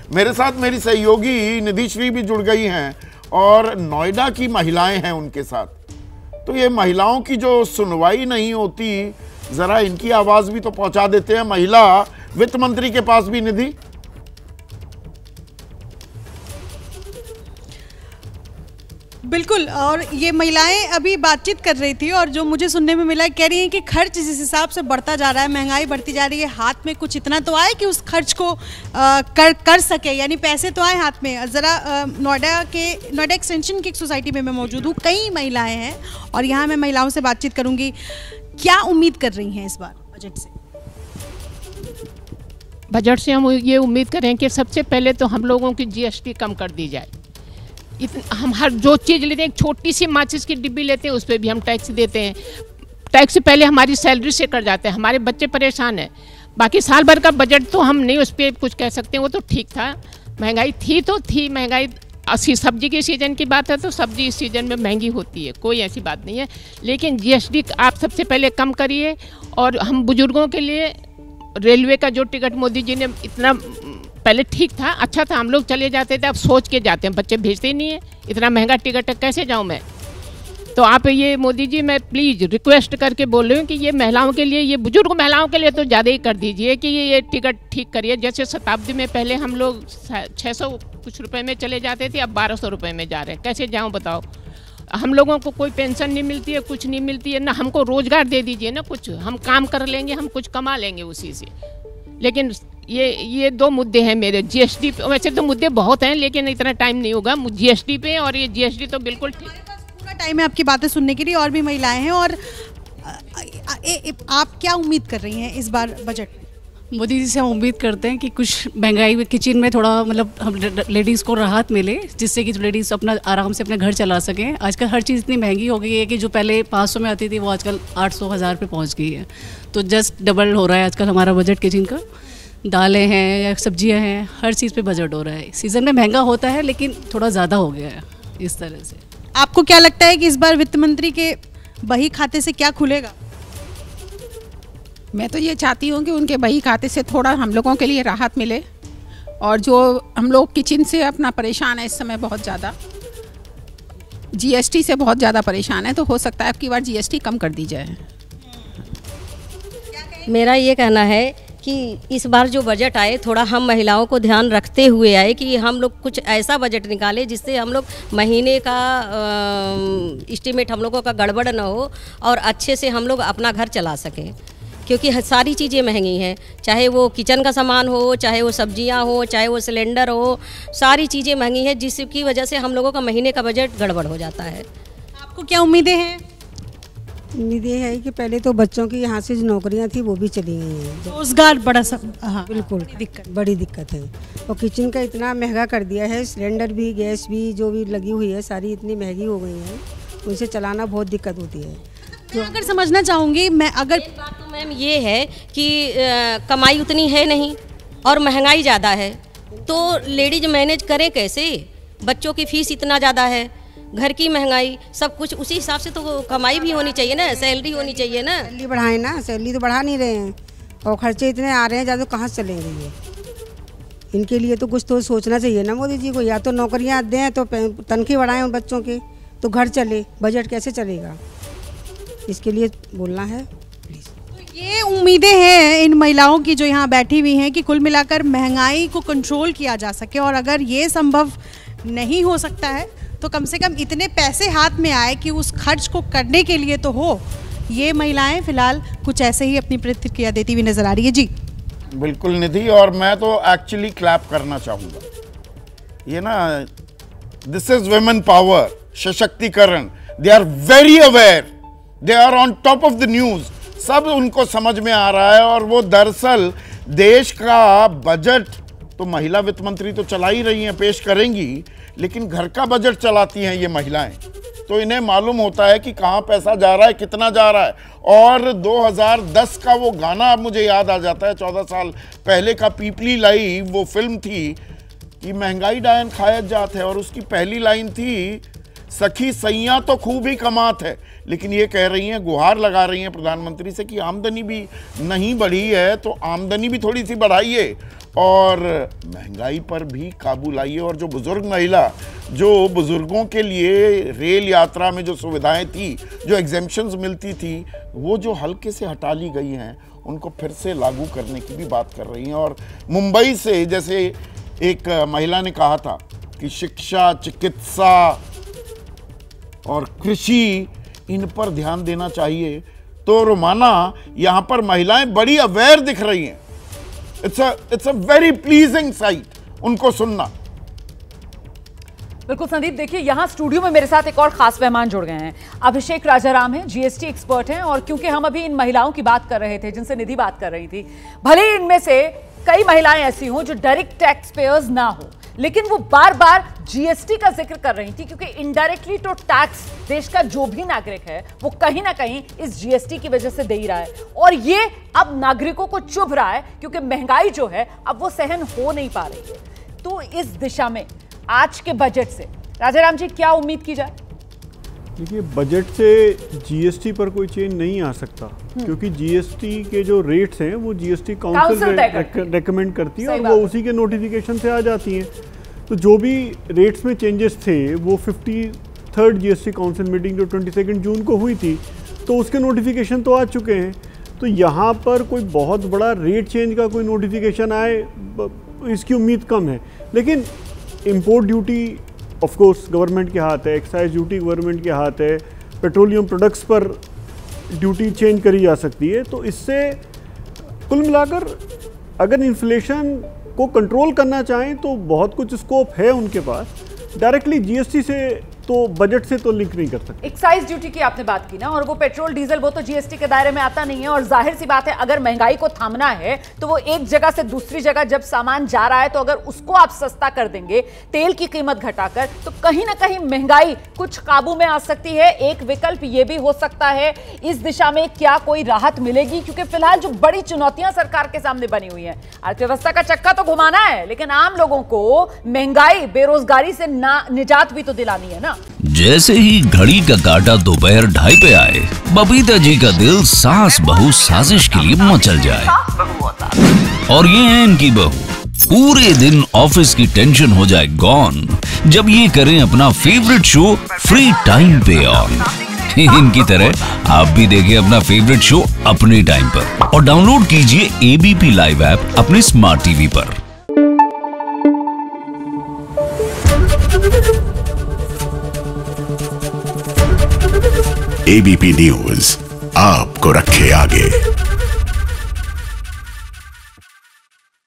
मेरे साथ मेरी सहयोगी निधि श्री भी जुड़ गई हैं और नोएडा की महिलाएं हैं उनके साथ। तो ये महिलाओं की जो सुनवाई नहीं होती, जरा इनकी आवाज भी तो पहुंचा देते हैं महिला वित्त मंत्री के पास भी। निधि, बिल्कुल, और ये महिलाएं अभी बातचीत कर रही थी और जो मुझे सुनने में मिला, कह रही हैं कि खर्च जिस हिसाब से बढ़ता जा रहा है, महंगाई बढ़ती जा रही है, हाथ में कुछ इतना तो आए कि उस खर्च को कर सके, यानी पैसे तो आए हाथ में। ज़रा नोएडा एक्सटेंशन की एक सोसाइटी में मैं मौजूद हूँ, कई महिलाएं हैं और यहाँ मैं महिलाओं से बातचीत करूँगी। क्या उम्मीद कर रही हैं इस बार बजट से? बजट से हम ये उम्मीद करें कि सबसे पहले तो हम लोगों की GST कम कर दी जाए। हम हर जो चीज़ लेते हैं, एक छोटी सी माचिस की डिब्बी लेते हैं, उस पर भी हम टैक्स देते हैं। टैक्स पहले हमारी सैलरी से कट जाते हैं, हमारे बच्चे परेशान हैं। बाकी साल भर का बजट तो हम नहीं उस पर कुछ कह सकते हैं, वो तो ठीक था। महंगाई थी तो थी, महंगाई सब्जी के सीज़न की बात है तो सब्जी इस सीज़न में महंगी होती है, कोई ऐसी बात नहीं है। लेकिन GST आप सबसे पहले कम करिए। और हम बुजुर्गों के लिए रेलवे का जो टिकट मोदी जी ने इतना पहले ठीक था, अच्छा था, हम लोग चले जाते थे, अब सोच के जाते हैं, बच्चे भेजते ही नहीं है। इतना महंगा टिकट है, कैसे जाऊं मैं? तो आप ये मोदी जी, मैं प्लीज़ रिक्वेस्ट करके बोल रही हूँ कि ये महिलाओं के लिए, ये बुजुर्ग महिलाओं के लिए तो ज़्यादा ही कर दीजिए कि ये टिकट ठीक करिए। जैसे शताब्दी में पहले हम लोग 600 कुछ रुपये में चले जाते थे, अब 1200 रुपये में जा रहे हैं, कैसे जाऊँ बताओ? हम लोगों को कोई पेंशन नहीं मिलती है, कुछ नहीं मिलती है ना, हमको रोज़गार दे दीजिए ना, कुछ हम काम कर लेंगे, हम कुछ कमा लेंगे उसी से। लेकिन ये दो मुद्दे हैं मेरे, GST पे। वैसे तो मुद्दे बहुत हैं लेकिन इतना टाइम नहीं होगा GST पे, और ये GST तो बिल्कुल ठीक। हमारे पास पूरा टाइम है आपकी बातें सुनने के लिए, और भी महिलाएं हैं। और आप क्या उम्मीद कर रही हैं इस बार बजट में? मोदी जी से हम उम्मीद करते हैं कि कुछ महंगाई में किचन में थोड़ा मतलब हम लेडीज़ को राहत मिले, जिससे कि लेडीज़ अपना आराम से अपने घर चला सकें। आजकल हर चीज़ इतनी महंगी हो गई है कि जो पहले 500 में आती थी वो आजकल 800-1000 पे पहुंच गई है। तो जस्ट डबल हो रहा है आजकल हमारा बजट किचन का। दालें हैं या सब्जियां हैं, हर चीज़ पे बजट हो रहा है। सीज़न में महंगा होता है लेकिन थोड़ा ज़्यादा हो गया है इस तरह से। आपको क्या लगता है कि इस बार वित्त मंत्री के बही खाते से क्या खुलेगा? मैं तो ये चाहती हूँ कि उनके बही खाते से थोड़ा हम लोगों के लिए राहत मिले, और जो हम लोग किचन से अपना परेशान है इस समय बहुत ज़्यादा, GST से बहुत ज़्यादा परेशान है, तो हो सकता है अब की बार GST कम कर दी जाए। मेरा ये कहना है कि इस बार जो बजट आए, थोड़ा हम महिलाओं को ध्यान रखते हुए आए कि हम लोग कुछ ऐसा बजट निकालें जिससे हम लोग महीने का एस्टीमेट हम लोगों का गड़बड़ ना हो और अच्छे से हम लोग अपना घर चला सकें। क्योंकि सारी चीज़ें महंगी हैं, चाहे वो किचन का सामान हो, चाहे वो सब्जियां हो, चाहे वो सिलेंडर हो, सारी चीज़ें महंगी हैं, जिसकी वजह से हम लोगों का महीने का बजट गड़बड़ हो जाता है। आपको क्या उम्मीदें हैं? उम्मीद ये है कि पहले तो बच्चों की यहाँ से जो नौकरियाँ थी वो भी चली गई हैं। रोजगार बड़ा सब, हाँ बिल्कुल बड़ी दिक्कत है। और किचन का इतना महंगा कर दिया है, सिलेंडर भी, गैस भी जो भी लगी हुई है सारी इतनी महंगी हो गई है, उनसे चलाना बहुत दिक्कत होती है। मैं अगर समझना चाहूँगी, मैं अगर एक बात तो मैम ये है कि कमाई उतनी है नहीं और महंगाई ज़्यादा है, तो लेडीज मैनेज करें कैसे? बच्चों की फीस इतना ज़्यादा है, घर की महंगाई, सब कुछ उसी हिसाब से तो कमाई भी होनी चाहिए ना, सैलरी होनी चाहिए ना। सैलरी बढ़ाएं ना, सैलरी तो बढ़ा नहीं रहे हैं और खर्चे इतने आ रहे हैं ज़्यादा, कहाँ से चलेंगे ये? इनके लिए तो कुछ तो सोचना चाहिए ना मोदी जी को, या तो नौकरियाँ दें तो तनख्वाह बढ़ाएं उन बच्चों के, तो घर चले। बजट कैसे चलेगा, इसके लिए बोलना है प्लीज़। तो ये उम्मीदें हैं इन महिलाओं की जो यहाँ बैठी हुई हैं कि कुल मिलाकर महंगाई को कंट्रोल किया जा सके, और अगर ये संभव नहीं हो सकता है तो कम से कम इतने पैसे हाथ में आए कि उस खर्च को करने के लिए तो हो। ये महिलाएं फिलहाल कुछ ऐसे ही अपनी प्रतिक्रिया देती हुई नजर आ रही है। जी बिल्कुल निधि, और मैं तो एक्चुअली क्लैप करना चाहूँगा। ये ना, दिस इज वुमेन पावर, सशक्तिकरण। They are very aware, they are on top of the news, सब उनको समझ में आ रहा है। और वो दरअसल देश का बजट तो महिला वित्त मंत्री तो चला ही रही हैं, पेश करेंगी, लेकिन घर का बजट चलाती हैं ये महिलाएं, तो इन्हें मालूम होता है कि कहाँ पैसा जा रहा है, कितना जा रहा है। और 2010 का वो गाना अब मुझे याद आ जाता है, 14 साल पहले का पीपली लाई वो फिल्म थी कि महंगाई डायन खायत जात है, और उसकी पहली लाइन थी, सखी सैया तो खूब ही कमात है। लेकिन ये कह रही हैं, गुहार लगा रही हैं प्रधानमंत्री से कि आमदनी भी नहीं बढ़ी है तो आमदनी भी थोड़ी सी बढ़ाइए। और महंगाई पर भी काबू लाइए। और जो बुजुर्ग महिला, जो बुजुर्गों के लिए रेल यात्रा में जो सुविधाएं थी, जो एग्जेम्पशंस मिलती थी, वो जो हल्के से हटा ली गई हैं, उनको फिर से लागू करने की भी बात कर रही हैं। और मुंबई से जैसे एक महिला ने कहा था कि शिक्षा, चिकित्सा और कृषि, इन पर ध्यान देना चाहिए। तो रोमाना, यहाँ पर महिलाएं बड़ी अवेयर दिख रही हैं। It's a very pleasing site उनको सुनना। बिल्कुल संदीप, देखिए यहाँ स्टूडियो में मेरे साथ एक और खास मेहमान जुड़ गए हैं। अभिषेक राजाराम हैं, जीएसटी एक्सपर्ट हैं। और क्योंकि हम अभी इन महिलाओं की बात कर रहे थे जिनसे निधि बात कर रही थी, भले ही इनमें से कई महिलाएं ऐसी हों जो डायरेक्ट टैक्स पेयर्स ना हो, लेकिन वो बार बार जीएसटी का जिक्र कर रही थी, क्योंकि इनडायरेक्टली तो टैक्स देश का जो भी नागरिक है वो कहीं ना कहीं इस जीएसटी की वजह से दे ही रहा है। और ये अब नागरिकों को चुभ रहा है, क्योंकि महंगाई जो है अब वो सहन हो नहीं पा रही है। तो इस दिशा में आज के बजट से राजाराम जी क्या उम्मीद की जाए? देखिए, बजट से जीएसटी पर कोई चेंज नहीं आ सकता, क्योंकि जीएसटी के जो रेट्स हैं वो जीएसटी काउंसिल रेकमेंड करती है और वो उसी के नोटिफिकेशन से आ जाती हैं। तो जो भी रेट्स में चेंजेस थे वो 53rd जीएसटी काउंसिल मीटिंग जो 22 जून को हुई थी, तो उसके नोटिफिकेशन तो आ चुके हैं। तो यहाँ पर कोई बहुत बड़ा रेट चेंज का कोई नोटिफिकेशन आए, इसकी उम्मीद कम है। लेकिन import duty of course government के हाथ है, एक्साइज ड्यूटी गवर्नमेंट के हाथ है, पेट्रोलियम प्रोडक्ट्स पर ड्यूटी चेंज करी जा सकती है। तो इससे कुल मिलाकर अगर इन्फ्लेशन को कंट्रोल करना चाहें तो बहुत कुछ स्कोप है उनके पास। डायरेक्टली जीएसटी से तो बजट से तो लिंक नहीं कर सकते। एक्साइज ड्यूटी की आपने बात की ना, और वो पेट्रोल डीजल वो तो जीएसटी के दायरे में आता नहीं है। और जाहिर सी बात है, अगर महंगाई को थामना है तो वो एक जगह से दूसरी जगह जब सामान जा रहा है, तो अगर उसको आप सस्ता कर देंगे तेल की कीमत घटाकर, तो कहीं ना कहीं महंगाई कुछ काबू में आ सकती है। एक विकल्प ये भी हो सकता है। इस दिशा में क्या कोई राहत मिलेगी? क्योंकि फिलहाल जो बड़ी चुनौतियां सरकार के सामने बनी हुई है, अर्थव्यवस्था का चक्का तो घुमाना है, लेकिन आम लोगों को महंगाई, बेरोजगारी से निजात भी तो दिलानी है ना। जैसे ही घड़ी का काटा दोपहर 2:30 पे आए, बबीता जी का दिल सास बहू साजिश के लिए मचल जाए। और ये है इनकी बहू, पूरे दिन ऑफिस की टेंशन हो जाए गॉन जब ये करें अपना फेवरेट शो फ्री टाइम पे ऑन। इनकी तरह आप भी देखिए अपना फेवरेट शो अपने टाइम पर और डाउनलोड कीजिए एबीपी लाइव ऐप अपने स्मार्ट टीवी पर। एबीपी न्यूज आपको रखे आगे।